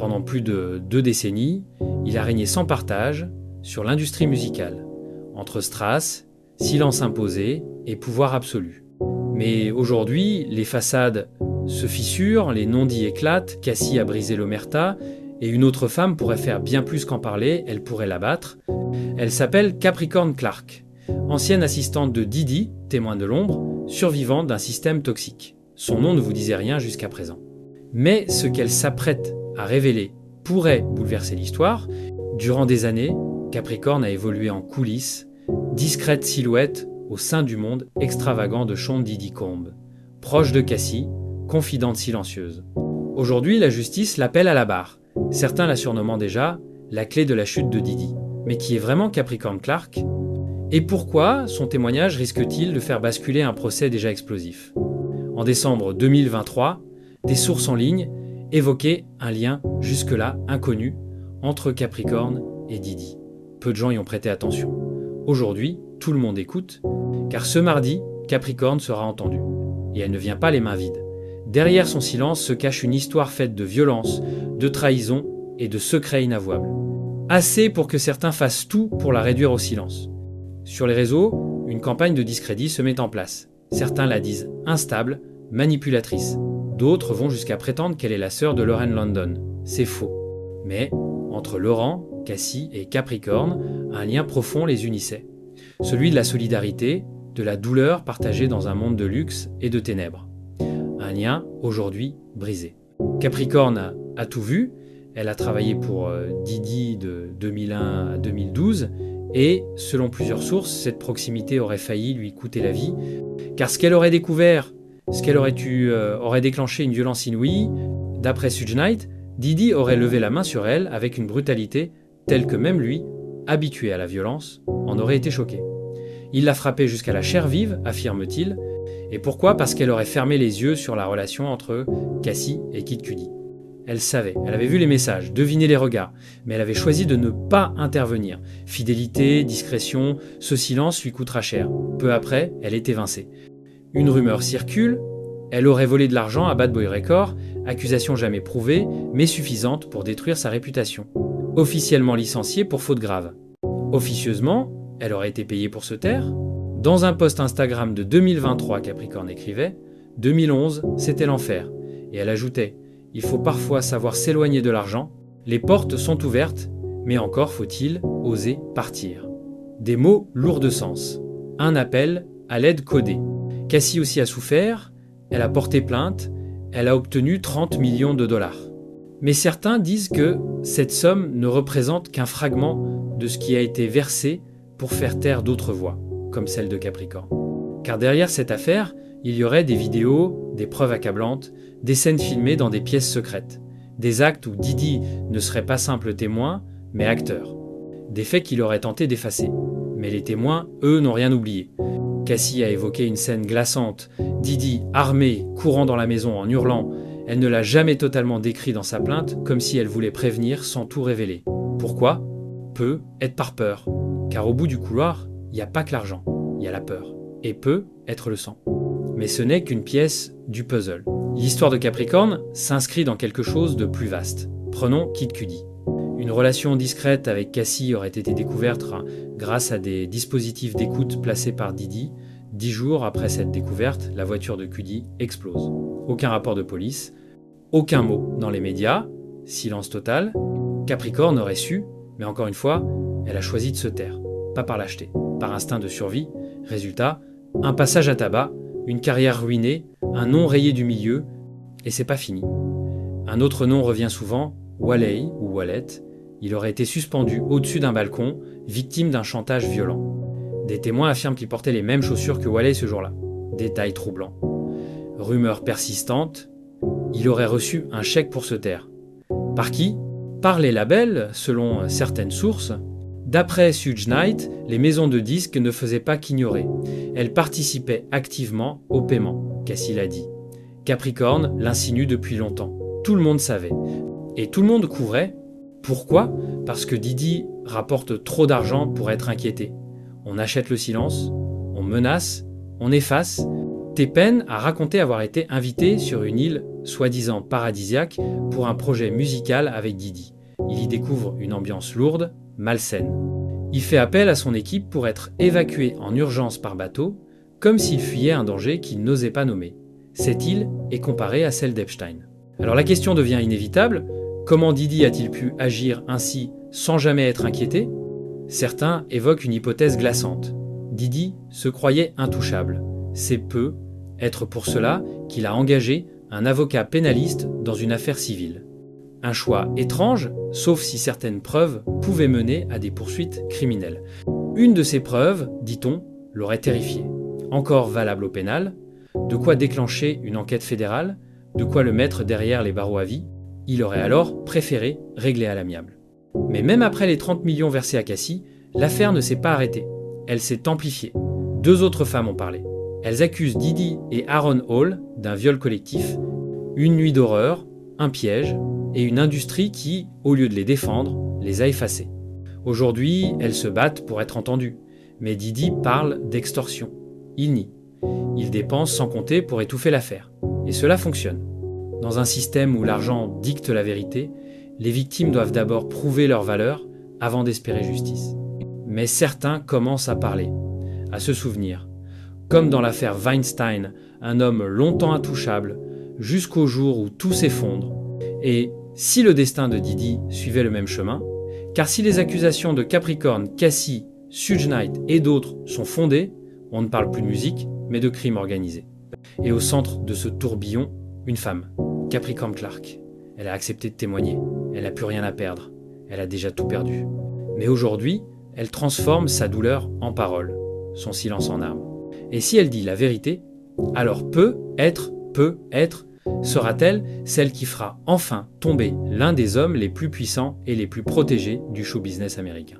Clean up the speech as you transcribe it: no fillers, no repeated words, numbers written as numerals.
Pendant plus de 2 décennies, il a régné sans partage sur l'industrie musicale, entre strass, silence imposé et pouvoir absolu. Mais aujourd'hui, les façades se fissurent, les non-dits éclatent, Cassie a brisé l'omerta, et une autre femme pourrait faire bien plus qu'en parler, elle pourrait l'abattre. Elle s'appelle Capricorn Clark, ancienne assistante de Diddy, témoin de l'ombre, survivante d'un système toxique. Son nom ne vous disait rien jusqu'à présent. Mais ce qu'elle s'apprête à révéler pourrait bouleverser l'histoire. Durant des années, Capricorn a évolué en coulisses, discrète silhouette au sein du monde extravagant de Sean Diddy Combs, proche de Cassie, confidente silencieuse. Aujourd'hui, la justice l'appelle à la barre. Certains la surnommant déjà la clé de la chute de Diddy. Mais qui est vraiment Capricorn Clark? Et pourquoi son témoignage risque-t-il de faire basculer un procès déjà explosif? En décembre 2023, des sources en ligne évoquaient un lien jusque-là inconnu entre Capricorn et Diddy. Peu de gens y ont prêté attention. Aujourd'hui, tout le monde écoute, car ce mardi, Capricorn sera entendu. Et elle ne vient pas les mains vides. Derrière son silence se cache une histoire faite de violence, de trahison et de secrets inavouables. Assez pour que certains fassent tout pour la réduire au silence. Sur les réseaux, une campagne de discrédit se met en place. Certains la disent instable, manipulatrice. D'autres vont jusqu'à prétendre qu'elle est la sœur de Lauren London. C'est faux. Mais, entre Laurent, Cassie et Capricorn, un lien profond les unissait. Celui de la solidarité, de la douleur partagée dans un monde de luxe et de ténèbres. Un lien, aujourd'hui, brisé. Capricorn a tout vu. Elle a travaillé pour Diddy de 2001 à 2012. Et, selon plusieurs sources, cette proximité aurait failli lui coûter la vie. Car ce qu'elle aurait découvert, ce qu'elle aurait déclenché une violence inouïe. D'après Suge Knight, Diddy aurait levé la main sur elle avec une brutalité telle que même lui, habitué à la violence, en aurait été choqué. Il l'a frappée jusqu'à la chair vive, affirme-t-il. Et pourquoi? Parce qu'elle aurait fermé les yeux sur la relation entre Cassie et Kid Cudi. Elle savait, elle avait vu les messages, deviné les regards, mais elle avait choisi de ne pas intervenir. Fidélité, discrétion, ce silence lui coûtera cher. Peu après, elle est évincée. Une rumeur circule, elle aurait volé de l'argent à Bad Boy Records, accusation jamais prouvée, mais suffisante pour détruire sa réputation. Officiellement licenciée pour faute grave. Officieusement, elle aurait été payée pour se taire. Dans un post Instagram de 2023, Capricorn écrivait « 2011, c'était l'enfer ». Et elle ajoutait « Il faut parfois savoir s'éloigner de l'argent, les portes sont ouvertes, mais encore faut-il oser partir ». Des mots lourds de sens. Un appel à l'aide codée. Cassie aussi a souffert, elle a porté plainte, elle a obtenu 30 millions de dollars. Mais certains disent que cette somme ne représente qu'un fragment de ce qui a été versé pour faire taire d'autres voix, comme celle de Capricorn. Car derrière cette affaire, il y aurait des vidéos, des preuves accablantes, des scènes filmées dans des pièces secrètes, des actes où Diddy ne serait pas simple témoin, mais acteur. Des faits qu'il aurait tenté d'effacer. Mais les témoins, eux, n'ont rien oublié. Cassie a évoqué une scène glaçante, Diddy, armé, courant dans la maison en hurlant. Elle ne l'a jamais totalement décrit dans sa plainte, comme si elle voulait prévenir sans tout révéler. Pourquoi? Peut être par peur. Car au bout du couloir, il n'y a pas que l'argent, il y a la peur. Et peut être le sang. Mais ce n'est qu'une pièce du puzzle. L'histoire de Capricorn s'inscrit dans quelque chose de plus vaste. Prenons Kid Cudi. Une relation discrète avec Cassie aurait été découverte grâce à des dispositifs d'écoute placés par Diddy. 10 jours après cette découverte, la voiture de Cudi explose. Aucun rapport de police, aucun mot dans les médias, silence total. Capricorn aurait su, mais encore une fois, elle a choisi de se taire. Pas par lâcheté, par instinct de survie. Résultat, un passage à tabac, une carrière ruinée, un nom rayé du milieu, et c'est pas fini. Un autre nom revient souvent, Wally ou Wallet. Il aurait été suspendu au-dessus d'un balcon, victime d'un chantage violent. Des témoins affirment qu'il portait les mêmes chaussures que Wally ce jour-là. Détail troublant. Rumeur persistante, il aurait reçu un chèque pour se taire. Par qui? Par les labels, selon certaines sources. D'après Suge Knight, les maisons de disques ne faisaient pas qu'ignorer. Elles participaient activement au paiement, Cassie l'a dit. Capricorn l'insinue depuis longtemps. Tout le monde savait. Et tout le monde couvrait. Pourquoi? Parce que Diddy rapporte trop d'argent pour être inquiété. On achète le silence, on menace, on efface. T-Pain a raconté avoir été invité sur une île soi-disant paradisiaque, pour un projet musical avec Diddy. Il y découvre une ambiance lourde, malsaine. Il fait appel à son équipe pour être évacué en urgence par bateau, comme s'il fuyait un danger qu'il n'osait pas nommer. Cette île est comparée à celle d'Epstein. Alors la question devient inévitable, comment Diddy a-t-il pu agir ainsi sans jamais être inquiété ? Certains évoquent une hypothèse glaçante. Diddy se croyait intouchable. C'est peu être pour cela qu'il a engagé un avocat pénaliste dans une affaire civile. Un choix étrange, sauf si certaines preuves pouvaient mener à des poursuites criminelles. Une de ces preuves, dit-on, l'aurait terrifié. Encore valable au pénal, de quoi déclencher une enquête fédérale, de quoi le mettre derrière les barreaux à vie, il aurait alors préféré régler à l'amiable. Mais même après les 30 millions versés à Cassie, l'affaire ne s'est pas arrêtée. Elle s'est amplifiée. 2 autres femmes ont parlé. Elles accusent Diddy et Aaron Hall d'un viol collectif, une nuit d'horreur, un piège et une industrie qui, au lieu de les défendre, les a effacés. Aujourd'hui, elles se battent pour être entendues, mais Diddy parle d'extorsion. Il nie. Il dépense sans compter pour étouffer l'affaire. Et cela fonctionne. Dans un système où l'argent dicte la vérité, les victimes doivent d'abord prouver leur valeur avant d'espérer justice. Mais certains commencent à parler, à se souvenir. Comme dans l'affaire Weinstein, un homme longtemps intouchable, jusqu'au jour où tout s'effondre. Et si le destin de Diddy suivait le même chemin, car si les accusations de Capricorn, Cassie, Suge Knight et d'autres sont fondées, on ne parle plus de musique, mais de crime organisé. Et au centre de ce tourbillon, une femme, Capricorn Clark. Elle a accepté de témoigner, elle n'a plus rien à perdre, elle a déjà tout perdu. Mais aujourd'hui, elle transforme sa douleur en parole, son silence en arme. Et si elle dit la vérité, alors peut-être, sera-t-elle celle qui fera enfin tomber l'un des hommes les plus puissants et les plus protégés du show business américain.